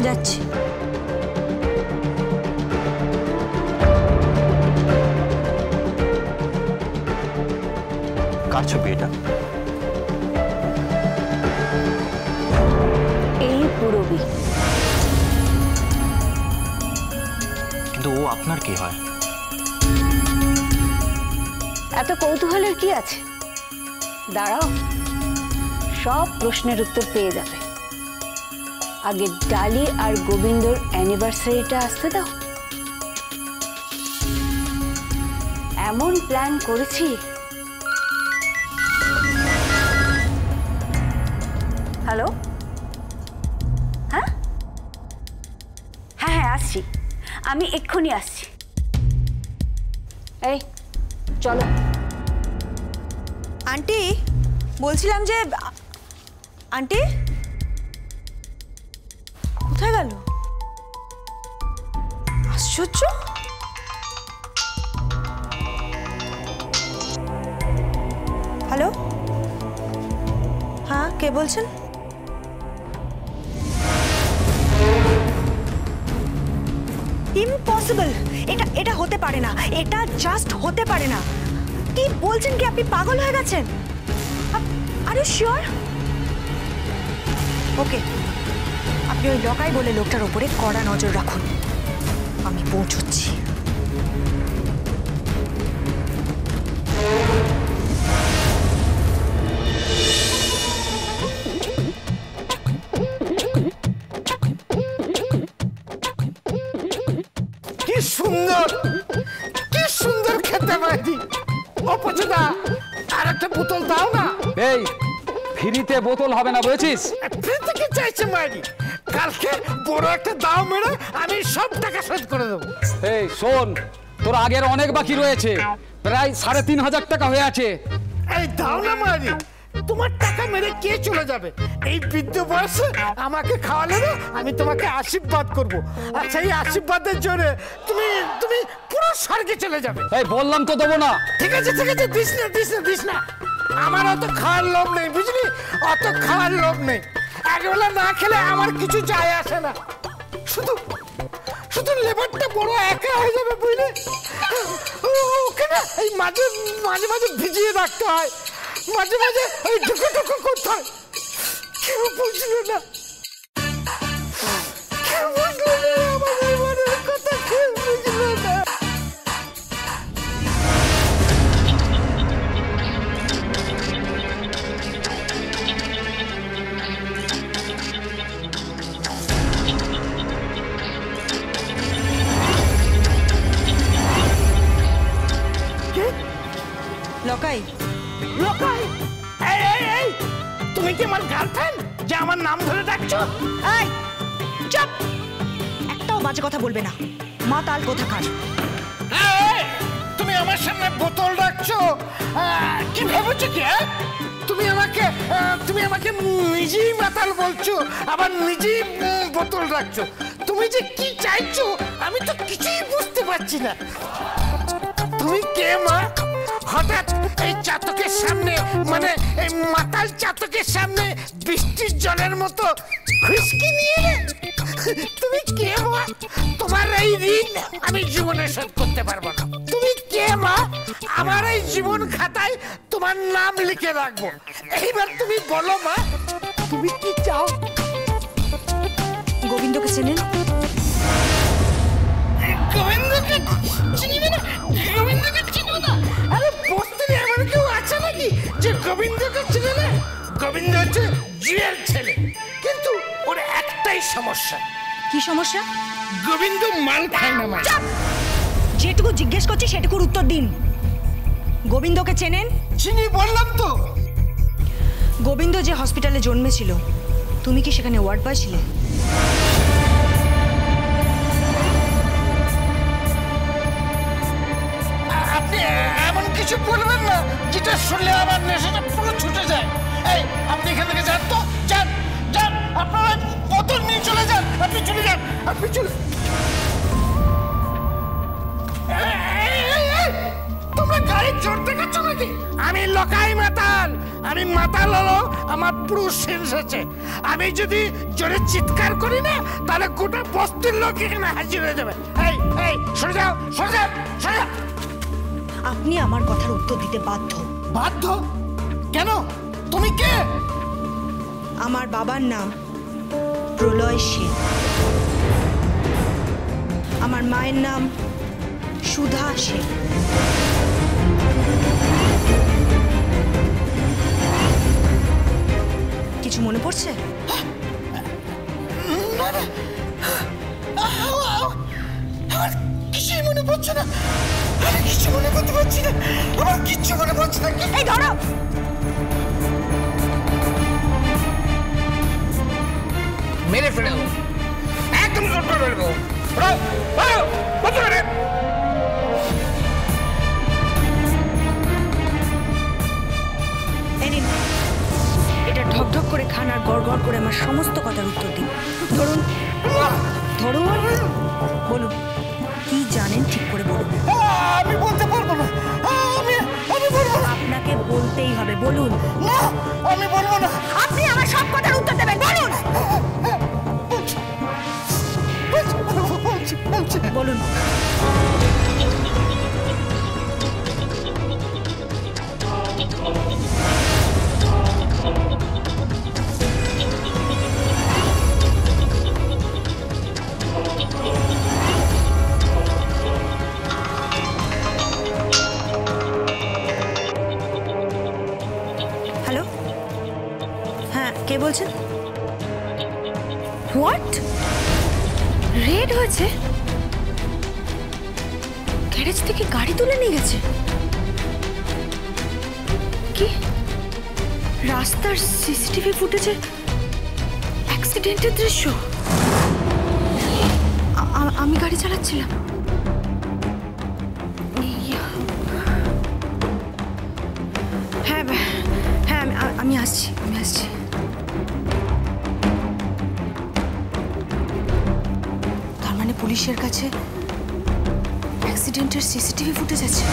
যাচ্ছি। কার ছবি এটা? এই পুরবী। কিন্তু ও আপনার কি হয়? এত কৌতূহলের কি আছে? দাঁড়াও, সব প্রশ্নের উত্তর পেয়ে যাবে। আগে ডালি আর গোবিন্দর অ্যানিভার্সারিটা আসতে দাও। এমন প্ল্যান করেছি। হ্যালো, হ্যাঁ হ্যাঁ হ্যাঁ আসছি, আমি এক্ষুনি আসছি। এই চলো। আন্টি বলছিলাম যে, আন্টি কোথায় গেল? আশ্চর্য। হ্যালো, হ্যাঁ কে বলছেন? ইম্পসিবল, এটা হতে পারে না, এটা জাস্ট হতে পারে না। কি বলছেন কি? আপনি পাগল হয়ে গেছেন? Are you sure? ওকে, আপনি ওই লকাই বলে লোকটার উপরে কড়া নজর রাখুন, আমি পৌঁছচ্ছি। কি সুন্দর, কি সুন্দর খেতে পারি। অপচদা, আর একটা বোতল দাও না। এই ফ্রিতে বোতল হবে না বুঝেছিস? ফ্রিতে কি চাইছে মারি? কালকে বড় একটা দাও মেরে আমি সব টাকা শোধ করে দেবো। এই শোন, তোর আগের অনেক বাকি রয়েছে, প্রায় 3,500 টাকা হয়ে আছে। এই দাও না মারি, তোমার টাকা মেরে কে চলে যাবে? এই বৃদ্ধ বয়সে আমাকে খাওয়ালে না, আমি তোমাকে আশীর্বাদ করব। আর সেই আশীর্বাদের জোরে তুমি তুমি পুরো স্বর্গে চলে যাবে। এই বললাম তো দেবো না। ঠিক আছে ঠিক আছে, দিস না দিস না দিস না। আমার অত খাওয়ার লোভ নেই, বুঝলি? অত খাওয়ার লোভ নেই। একবেলা না খেলে আমার কিছু যায় আসে না। শুধু শুধু লেবারটা বড় একা হয়ে যাবে, বুঝলি? ওকে না এই মাঝে মাঝে মাঝে ভিজিয়ে রাখতে হয়, মাঝে মাঝে ওই ঢুকো ঢুকো করতে হয়। কেউ বুঝলো না, কেউ বুঝলো না আমাদের মনের কথা, কেউ বুঝলো না। লকাই, লকাই, এই এই এই, তুমি কি আমার গার্লফ্রেন্ড যে আমার নাম ধরে ডাকছো? এই চুপ, একটাও বাজে কথা বলবে না। মা তাল কোথাকার? এই, তুমি আমার সামনে বোতল রাখছো, কি ভেবেছো কি? তুমি আমাকে নিজেই মাতাল বলছো, আবার নিজেই বোতল রাখছো। তুমি যে কি চাইছো আমি তো কিছুই বুঝতে পারছি না। তুমি কে মা? হঠাৎ এই চাতকের সামনে, মানে এই মাতাল চাতকের সামনে বৃষ্টির জলের মতো খুশকি নিয়ে এলে? তুমি কে মা? তোমার এই ঋণ আমি জীবনে শোধ করতে পারবো না। তুমি কে মা? আমার এই জীবন খাতায় তোমার নাম লিখে রাখবো। এইবার তুমি বলো মা, তুমি কি চাও? গোবিন্দকে চেনেন? গোবিন্দকে চিনিবে না? গোবিন্দকে চিনবো না? আরে বস্তিতে এমন কেউ আছে নাকি যে গোবিন্দকে চিনে না? গোবিন্দ হচ্ছে জুয়েল ছেলে, কিন্তু ওর একটাই সমস্যা। কি সমস্যা? গোবিন্দ মাল খায় না। মা, যেটুকু জিজ্ঞেস করছি সেটুকুর উত্তর দিন। গোবিন্দকে চেনেন? চিনি, বললাম তো। গোবিন্দ যে হসপিটালে জন্মেছিল, তুমি কি সেখানে ওয়ার্ড বয় ছিলে? আপনি এমন কিছু বলবেন না যেটা শুনলে আমার নেশাটা পুরো ছুটে যায়। এই, আপনি এখান থেকে যান তো, যান যান, আপনারা বোতল নিয়ে চলে যান। আপনি চলে যান, আপনি চলে। তোমরা গাড়ির জোর দেখাচ্ছ নাকি? আমি লোকাই মাতাল। আমি মাতাল হলো আমার পুরুষ সেন্স আছে। আমি যদি জোরে চিৎকার করি না তাহলে গোটা বস্তির লোক এখানে হাজির হয়ে যাবে। এই এই সরে যাও, সরে যাও, সরে যাও। আপনি আমার কথার উত্তর দিতে বাধ্য। বাধ্য? কেন? তুমি কে? আমার বাবার নাম প্রলয় সেন, আমার মায়ের নাম সুধা সেন। কিছু মনে পড়ছে? আমার কিছুই মনে পড়ছে না। আমি কিছু মনে করতে পারছি না। আমার কিচ্ছু মনে পড়ছে না। এই ধরো, মেরে ফেলো, একদম জোর করে ফেলবো। এটা ঢকঢক করে খান আর গড় গড় করে আমার সমস্ত কথার উত্তর দিন। ধরুন ধরুন, বলুন কি জানেন ঠিক করে বলুন। আমি বলতে পারবো না। আমি বলবো না। আপনাকে বলতেই হবে, বলুন। না, আমি বলবো না। আপনি আমার সব কথার উত্তর দেবেন, বলুন। বলুন। হ্যালো, হ্যাঁ কে বলছেন? হোয়াট? রেড হয়েছে? গ্যারেজ থেকে গাড়ি তুলে নিয়ে গেছে? কি রাস্তার সিসিটিভি ফুটেজে অ্যাক্সিডেন্টের দৃশ্য? আমি গাড়ি চালাচ্ছিলাম। হ্যাঁ হ্যাঁ, আমি আসছি। তার মানে পুলিশের কাছে অ্যাক্সিডেন্টের সিসিটিভি ফুটেজ আছে।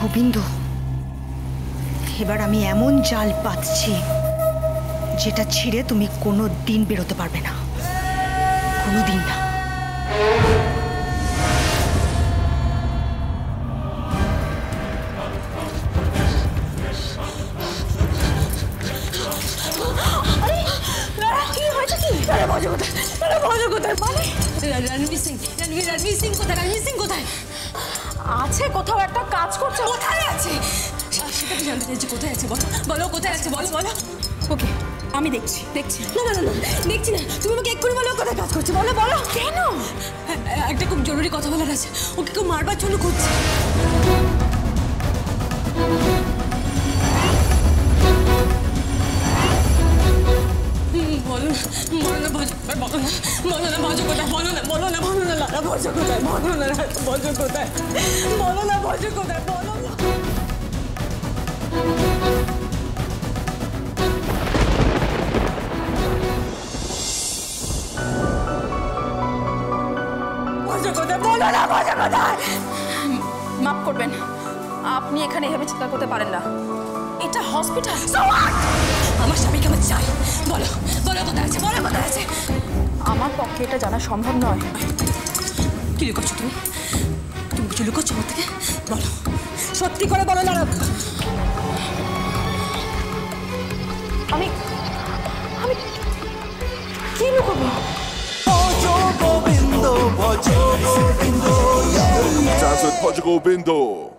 গোবিন্দ, এবার আমি এমন জাল পাতছি যেটা ছিঁড়ে তুমি কোনো দিন বেরোতে পারবে না, কোনো দিন না। রণবীর সিং কোথায়? আছে কোথাও, একটা কাজ করছে। কোথায় আছে সেটা তো জানতে চাইছি। কোথায় আছে বলো, কোথায় আছে বলো। ওকে, আমি দেখছি। না দেখছি না, তুমি আমাকে এক্ষুনি বলো কোথায় কাজ করছে। বলো। কেন? একটা খুব জরুরি কথা বলার আছে। ওকে কেউ মারবার জন্য করছে। বলো না ভজ কোথায়? বলো না ভজ কোথায়? বলো না ভজ কোথায়? বলো না। মাফ করবেন, আপনি এখানে এভাবে চিৎকার করতে পারেন না। এটা হসপিটাল। আমার স্বামীকে আমার চাই। বলো কোথায় আছে? আমার পক্ষে এটা জানা সম্ভব নয়। কি লুকোচ্ছো তুমি? কিছু লুকোচ্ছো আমার থেকে? বলো, সত্যি করে বলো। না আমি কি লুকোবো? Gobindo, Gobindo,